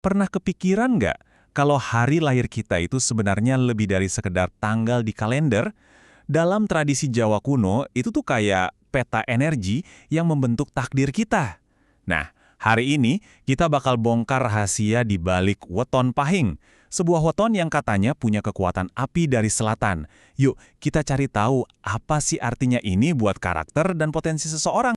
Pernah kepikiran nggak kalau hari lahir kita itu sebenarnya lebih dari sekedar tanggal di kalender? Dalam tradisi Jawa kuno, itu tuh kayak peta energi yang membentuk takdir kita. Nah, hari ini kita bakal bongkar rahasia di balik weton pahing. Sebuah weton yang katanya punya kekuatan api dari selatan. Yuk, kita cari tahu apa sih artinya ini buat karakter dan potensi seseorang.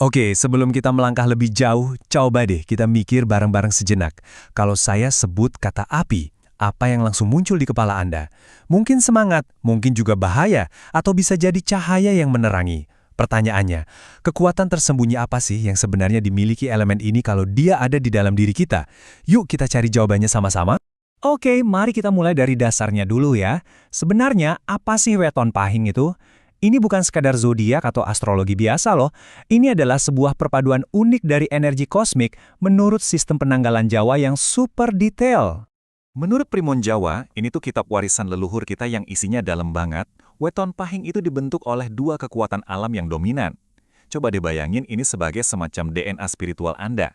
Oke, sebelum kita melangkah lebih jauh, coba deh kita mikir bareng-bareng sejenak. Kalau saya sebut kata api, apa yang langsung muncul di kepala Anda? Mungkin semangat, mungkin juga bahaya, atau bisa jadi cahaya yang menerangi. Pertanyaannya, kekuatan tersembunyi apa sih yang sebenarnya dimiliki elemen ini kalau dia ada di dalam diri kita? Yuk kita cari jawabannya sama-sama. Oke, mari kita mulai dari dasarnya dulu ya. Sebenarnya, apa sih weton pahing itu? Ini bukan sekadar zodiak atau astrologi biasa loh. Ini adalah sebuah perpaduan unik dari energi kosmik menurut sistem penanggalan Jawa yang super detail. Menurut Primbon Jawa, ini tuh kitab warisan leluhur kita yang isinya dalam banget. Weton pahing itu dibentuk oleh dua kekuatan alam yang dominan. Coba dibayangin ini sebagai semacam DNA spiritual Anda.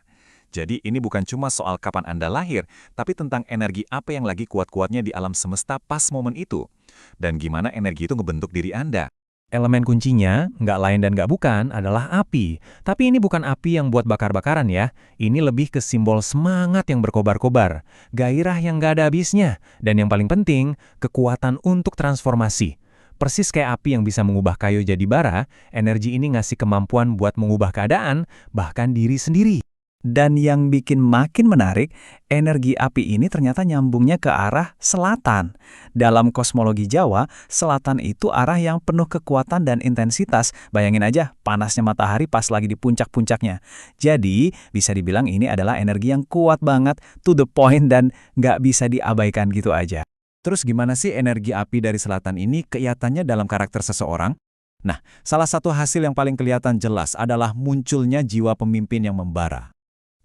Jadi ini bukan cuma soal kapan Anda lahir, tapi tentang energi apa yang lagi kuat-kuatnya di alam semesta pas momen itu. Dan gimana energi itu ngebentuk diri Anda. Elemen kuncinya, nggak lain dan nggak bukan, adalah api. Tapi ini bukan api yang buat bakar-bakaran ya. Ini lebih ke simbol semangat yang berkobar-kobar, gairah yang nggak ada habisnya, dan yang paling penting, kekuatan untuk transformasi. Persis kayak api yang bisa mengubah kayu jadi bara, energi ini ngasih kemampuan buat mengubah keadaan, bahkan diri sendiri. Dan yang bikin makin menarik, energi api ini ternyata nyambungnya ke arah selatan. Dalam kosmologi Jawa, selatan itu arah yang penuh kekuatan dan intensitas. Bayangin aja, panasnya matahari pas lagi di puncak-puncaknya. Jadi, bisa dibilang ini adalah energi yang kuat banget, to the point, dan nggak bisa diabaikan gitu aja. Terus gimana sih energi api dari selatan ini kelihatannya dalam karakter seseorang? Nah, salah satu hasil yang paling kelihatan jelas adalah munculnya jiwa pemimpin yang membara.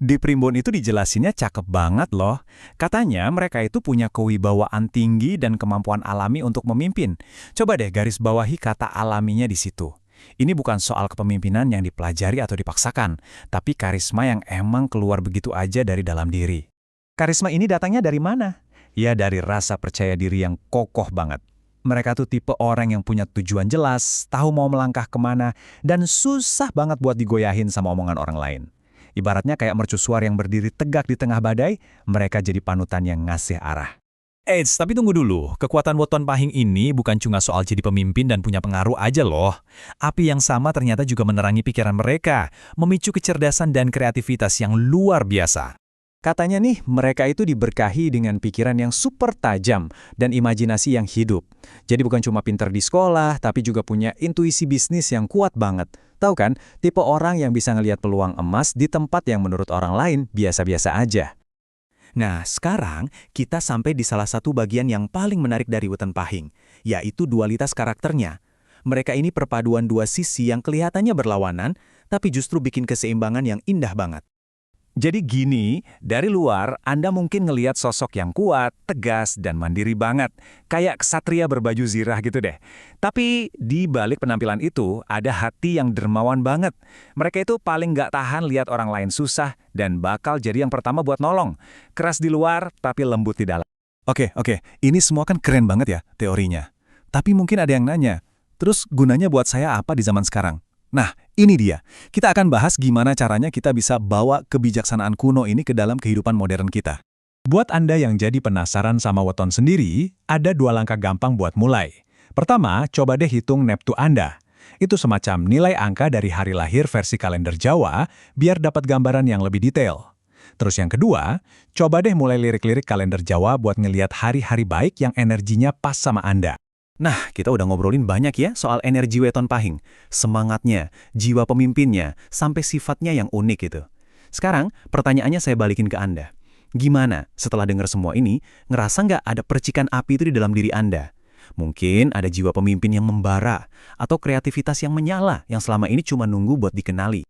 Di Primbon itu dijelasinnya cakep banget loh. Katanya mereka itu punya kewibawaan tinggi dan kemampuan alami untuk memimpin. Coba deh garis bawahi kata alaminya di situ. Ini bukan soal kepemimpinan yang dipelajari atau dipaksakan, tapi karisma yang emang keluar begitu aja dari dalam diri. Karisma ini datangnya dari mana? Ya dari rasa percaya diri yang kokoh banget. Mereka tuh tipe orang yang punya tujuan jelas, tahu mau melangkah kemana, dan susah banget buat digoyahin sama omongan orang lain. Ibaratnya kayak mercusuar yang berdiri tegak di tengah badai, mereka jadi panutan yang ngasih arah. Eits, tapi tunggu dulu. Kekuatan weton pahing ini bukan cuma soal jadi pemimpin dan punya pengaruh aja loh. Api yang sama ternyata juga menerangi pikiran mereka, memicu kecerdasan dan kreativitas yang luar biasa. Katanya nih, mereka itu diberkahi dengan pikiran yang super tajam dan imajinasi yang hidup. Jadi bukan cuma pintar di sekolah, tapi juga punya intuisi bisnis yang kuat banget. Tahu kan, tipe orang yang bisa ngelihat peluang emas di tempat yang menurut orang lain biasa-biasa aja. Nah, sekarang kita sampai di salah satu bagian yang paling menarik dari weton pahing, yaitu dualitas karakternya. Mereka ini perpaduan dua sisi yang kelihatannya berlawanan, tapi justru bikin keseimbangan yang indah banget. Jadi gini, dari luar Anda mungkin ngelihat sosok yang kuat, tegas, dan mandiri banget. Kayak ksatria berbaju zirah gitu deh. Tapi di balik penampilan itu ada hati yang dermawan banget. Mereka itu paling nggak tahan lihat orang lain susah dan bakal jadi yang pertama buat nolong. Keras di luar, tapi lembut di dalam. Oke, ini semua kan keren banget ya teorinya. Tapi mungkin ada yang nanya, terus gunanya buat saya apa di zaman sekarang? Nah, ini dia. Kita akan bahas gimana caranya kita bisa bawa kebijaksanaan kuno ini ke dalam kehidupan modern kita. Buat Anda yang jadi penasaran sama weton sendiri, ada dua langkah gampang buat mulai. Pertama, coba deh hitung neptu Anda. Itu semacam nilai angka dari hari lahir versi kalender Jawa, biar dapat gambaran yang lebih detail. Terus yang kedua, coba deh mulai lirik-lirik kalender Jawa buat ngelihat hari-hari baik yang energinya pas sama Anda. Nah, kita udah ngobrolin banyak ya soal energi weton pahing. Semangatnya, jiwa pemimpinnya, sampai sifatnya yang unik gitu. Sekarang, pertanyaannya saya balikin ke Anda. Gimana setelah dengar semua ini, ngerasa nggak ada percikan api itu di dalam diri Anda? Mungkin ada jiwa pemimpin yang membara, atau kreativitas yang menyala yang selama ini cuma nunggu buat dikenali.